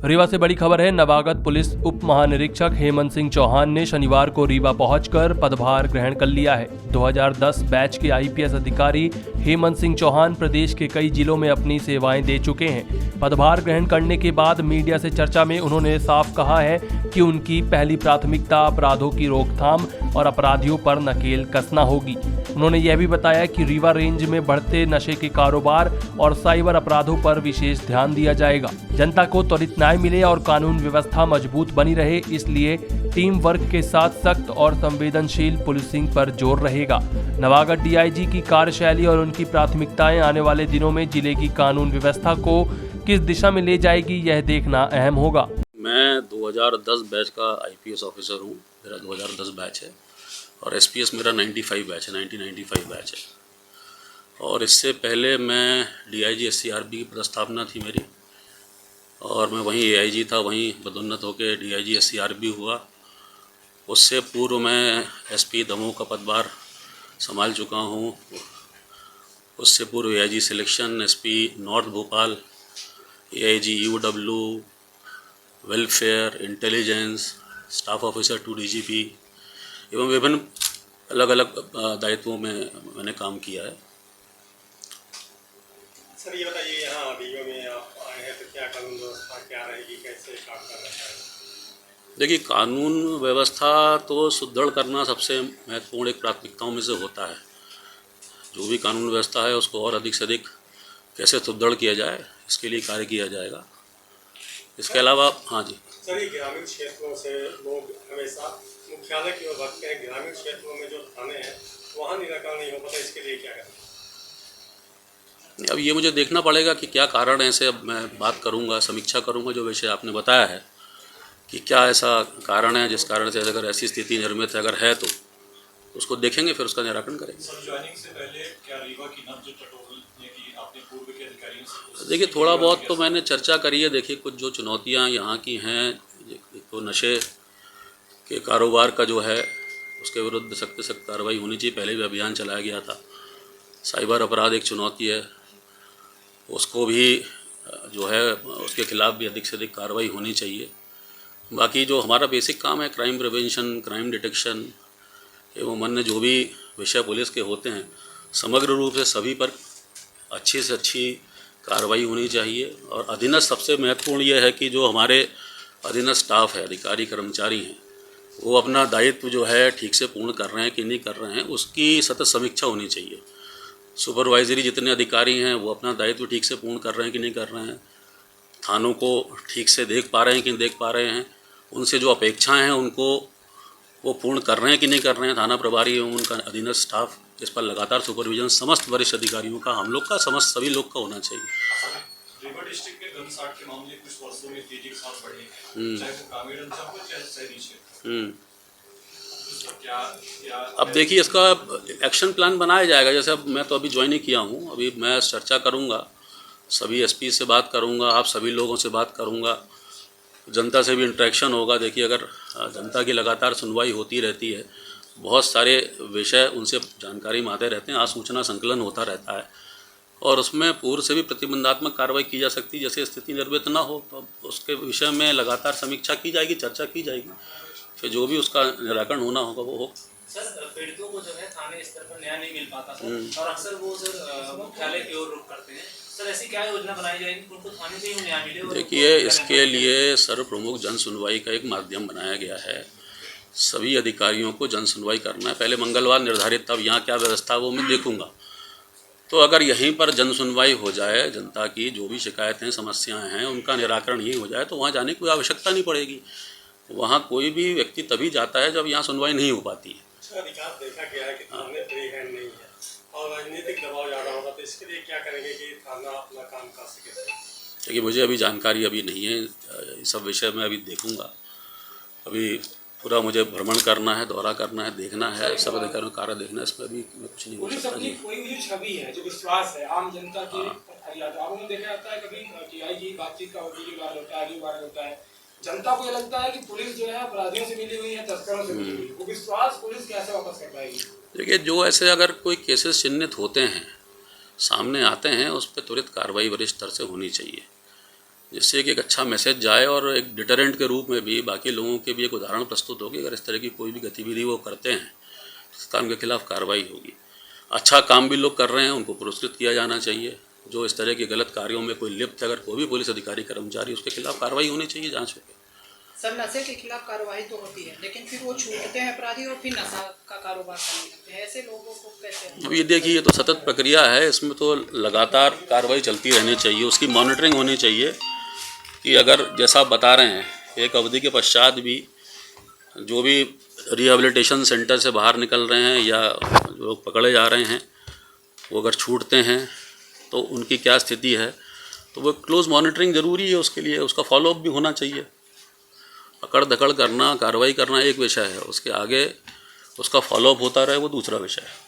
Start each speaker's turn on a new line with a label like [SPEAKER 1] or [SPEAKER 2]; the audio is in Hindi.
[SPEAKER 1] रीवा से बड़ी खबर है। नवागत पुलिस उप महानिरीक्षक हेमंत सिंह चौहान ने शनिवार को रीवा पहुंचकर पदभार ग्रहण कर लिया है। 2010 बैच के आईपीएस अधिकारी हेमंत सिंह चौहान प्रदेश के कई जिलों में अपनी सेवाएं दे चुके हैं। पदभार ग्रहण करने के बाद मीडिया से चर्चा में उन्होंने साफ कहा है कि उनकी पहली प्राथमिकता अपराधों की रोकथाम और अपराधियों पर नकेल कसना होगी। उन्होंने यह भी बताया कि रीवा रेंज में बढ़ते नशे के कारोबार और साइबर अपराधों पर विशेष ध्यान दिया जाएगा। जनता को त्वरित न्याय मिले और कानून व्यवस्था मजबूत बनी रहे, इसलिए टीम वर्क के साथ सख्त और संवेदनशील पुलिसिंग पर जोर रहेगा। नवागत डीआईजी की कार्यशैली और उनकी प्राथमिकताएं आने वाले दिनों में जिले की कानून व्यवस्था को किस दिशा में ले जाएगी, यह देखना अहम होगा।
[SPEAKER 2] मैं 2010 बैच का आईपीएस ऑफिसर हूँ। मेरा 2010 बैच है और एसपीएस मेरा 95 बैच है, 1995 बैच है। और इससे पहले मैं डीआईजी एससीआरबी की पदस्थापना थी मेरी, और मैं वहीं एआईजी था, वहीं पदोन्नत होकर डीआईजी एससीआरबी हुआ। उससे पूर्व मैं एसपी दमोह का पदभार संभाल चुका हूँ। उससे पूर्व AIG selection, SP north Bhopal, AIG UW, welfare, intelligence, staff officer to DGP एवं विभिन्न अलग अलग दायित्वों में मैंने काम किया है।
[SPEAKER 3] सर ये बताइए, यहाँ रीवा में आप आए हैं तो क्या कानून व्यवस्था क्या रहेगी, कैसे काम कर रहा है?
[SPEAKER 2] देखिए, कानून व्यवस्था तो सुदृढ़ करना सबसे महत्वपूर्ण एक प्राथमिकताओं में से होता है। जो भी कानून व्यवस्था है उसको और अधिक से अधिक कैसे सुदृढ़ किया जाए, इसके लिए कार्य किया जाएगा। इसके अलावा हाँ जी
[SPEAKER 3] सर, ये ग्रामीण क्षेत्रों से लोग हमेशा मुख्यालय की ओर भागते हैं। ग्रामीण क्षेत्रों में जो थाने हैं वहाँ निराकरण नहीं हो पाता, इसके लिए क्या करें?
[SPEAKER 2] अब ये मुझे देखना पड़ेगा कि क्या कारण है। ऐसे अब मैं बात करूँगा, समीक्षा करूँगा जो विषय आपने बताया है कि क्या ऐसा कारण है जिस कारण से अगर ऐसी स्थिति निर्मित है, अगर है तो उसको देखेंगे, फिर उसका निराकरण करेंगे।
[SPEAKER 3] सर, ज्वाइनिंग से पहले क्या रीवा की नब्ज टटोलने की आपने पूर्व के अधिकारियों से?
[SPEAKER 2] देखिए, थोड़ा बहुत तो मैंने चर्चा करी है। देखिए, कुछ जो चुनौतियाँ यहाँ की हैं, तो नशे के कारोबार का जो है उसके विरुद्ध सख्त से सख्त कार्रवाई होनी चाहिए। पहले भी अभियान चलाया गया था। साइबर अपराध एक चुनौती है, उसको भी जो है उसके खिलाफ भी अधिक से अधिक कार्रवाई होनी चाहिए। बाकी जो हमारा बेसिक काम है, क्राइम प्रिवेंशन, क्राइम डिटेक्शन एवं अन्य जो भी विषय पुलिस के होते हैं, समग्र रूप से सभी पर अच्छी से अच्छी कार्रवाई होनी चाहिए। और अधीनस्थ, सबसे महत्वपूर्ण यह है कि जो हमारे अधीनस्थ स्टाफ है, अधिकारी कर्मचारी हैं, वो अपना दायित्व जो है ठीक से पूर्ण कर रहे हैं कि नहीं कर रहे हैं, उसकी सतत समीक्षा होनी चाहिए। सुपरवाइजरी जितने अधिकारी हैं वो अपना दायित्व ठीक से पूर्ण कर रहे हैं कि नहीं कर रहे हैं, थानों को ठीक से देख पा रहे हैं कि नहीं देख पा रहे हैं, उनसे जो अपेक्षाएं हैं उनको वो पूर्ण कर रहे हैं कि नहीं कर रहे हैं। थाना प्रभारी एवं उनका अधीनस्थ स्टाफ, इस पर लगातार सुपरविजन समस्त वरिष्ठ अधिकारियों का, हम लोग का, समस्त सभी लोग का होना चाहिए।
[SPEAKER 3] रीवा डिस्ट्रिक्ट में गनसाट के मामले कुछ वर्षों में तेजी के साथ बढ़े हैं, चाहे वो ग्रामीण अंचल हो चाहे शहरी क्षेत्र।
[SPEAKER 2] अब देखिए, इसका एक्शन प्लान बनाया जाएगा। जैसे अब मैं तो अभी ज्वाइन ही किया हूँ, अभी मैं चर्चा करूँगा, सभी एसपी से बात करूँगा, आप सभी लोगों से बात करूँगा, जनता से भी इंटरेक्शन होगा। देखिए, अगर जनता की लगातार सुनवाई होती रहती है, बहुत सारे विषय उनसे जानकारी में आते रहते हैं, आसूचना संकलन होता रहता है, और उसमें पूर्व से भी प्रतिबंधात्मक कार्रवाई की जा सकती है। जैसे स्थिति निर्मित ना हो तो उसके विषय में लगातार समीक्षा की जाएगी, चर्चा की जाएगी, फिर जो भी उसका निराकरण होना होगा वो हो।
[SPEAKER 4] सर, पीड़ितों को जो है थाने स्तर पर न्याय नहीं मिल पाता सर, और अक्सर वो सर मुख्यालय की ओर रुख करते हैं। सर, ऐसी क्या योजना बनाई जाएगी कि उनको थाने से ही न्याय मिले?
[SPEAKER 2] देखिए, इसके लिए सर्व प्रमुख जन सुनवाई का एक माध्यम बनाया गया है। सभी अधिकारियों को जन सुनवाई करना है। पहले मंगलवार निर्धारित था, अब यहाँ क्या व्यवस्था वो मैं देखूँगा। तो अगर यहीं पर जन सुनवाई हो जाए, जनता की जो भी शिकायतें, समस्याएं हैं, उनका निराकरण यहीं हो जाए, तो वहाँ जाने की कोई आवश्यकता नहीं पड़ेगी। वहाँ कोई भी व्यक्ति तभी जाता है जब यहाँ सुनवाई नहीं हो पाती है।
[SPEAKER 3] अधिकार देखा गया है कि थाने फ्री हैंड नहीं है और राजनीतिक दबाव ज़्यादा होगा, तो इसके लिए क्या करेंगे कि थाना अपना काम कर सके?
[SPEAKER 2] देखिए, मुझे अभी जानकारी अभी नहीं है, इस सब विषय में अभी देखूँगा। अभी पूरा मुझे भ्रमण करना है, दौरा करना है, देखना है, सब अधिकारियों का कार्य देखना है। इसमें अभी मैं कुछ नहीं बोल सकता जी।
[SPEAKER 5] कोई भी छवि है जो विश्वास है आम जनता की, आपको देखा जाता है कभी डीआईजी बातचीत का होता है, जनता को ये लगता है कि पुलिस जो है अपराधियों से मिली हुई है, तस्करों से मिली हुई है, वो विश्वास पुलिस कैसे वापस कर पाएगी?
[SPEAKER 2] देखिए, जो ऐसे अगर कोई केसेस चिन्हित होते हैं, सामने आते हैं, उस पर त्वरित कार्रवाई वरिष्ठ स्तर से होनी चाहिए। जिससे कि एक अच्छा मैसेज जाए और एक डिटरेंट के रूप में भी बाकी लोगों के भी एक उदाहरण प्रस्तुत हो कि अगर इस तरह की कोई भी गतिविधि वो करते हैं तो इस काम के खिलाफ कार्रवाई होगी। अच्छा काम भी लोग कर रहे हैं, उनको पुरस्कृत किया जाना चाहिए। जो इस तरह के गलत कार्यों में कोई लिप्त है, अगर कोई भी पुलिस अधिकारी कर्मचारी, उसके खिलाफ कार्रवाई होनी चाहिए, जांच होकर।
[SPEAKER 6] सर नशे के खिलाफ कार्रवाई तो होती है, लेकिन फिर वो छूटते हैं अपराधी और फिर नशा का कारोबार करने लगते हैं, ऐसे लोगों को कैसे?
[SPEAKER 2] अब ये देखिए, ये तो सतत प्रक्रिया है, इसमें तो लगातार कार्रवाई चलती रहनी चाहिए, उसकी मॉनिटरिंग होनी चाहिए कि अगर जैसा आप बता रहे हैं एक अवधि के पश्चात भी जो भी रिहेबिलिटेशन सेंटर से बाहर निकल रहे हैं या जो लोग पकड़े जा रहे हैं वो अगर छूटते हैं तो उनकी क्या स्थिति है, तो वो क्लोज मॉनिटरिंग ज़रूरी है। उसके लिए उसका फॉलोअप भी होना चाहिए। पकड़ दकड़ करना, कार्रवाई करना एक विषय है, उसके आगे उसका फॉलोअप होता रहे वो दूसरा विषय है।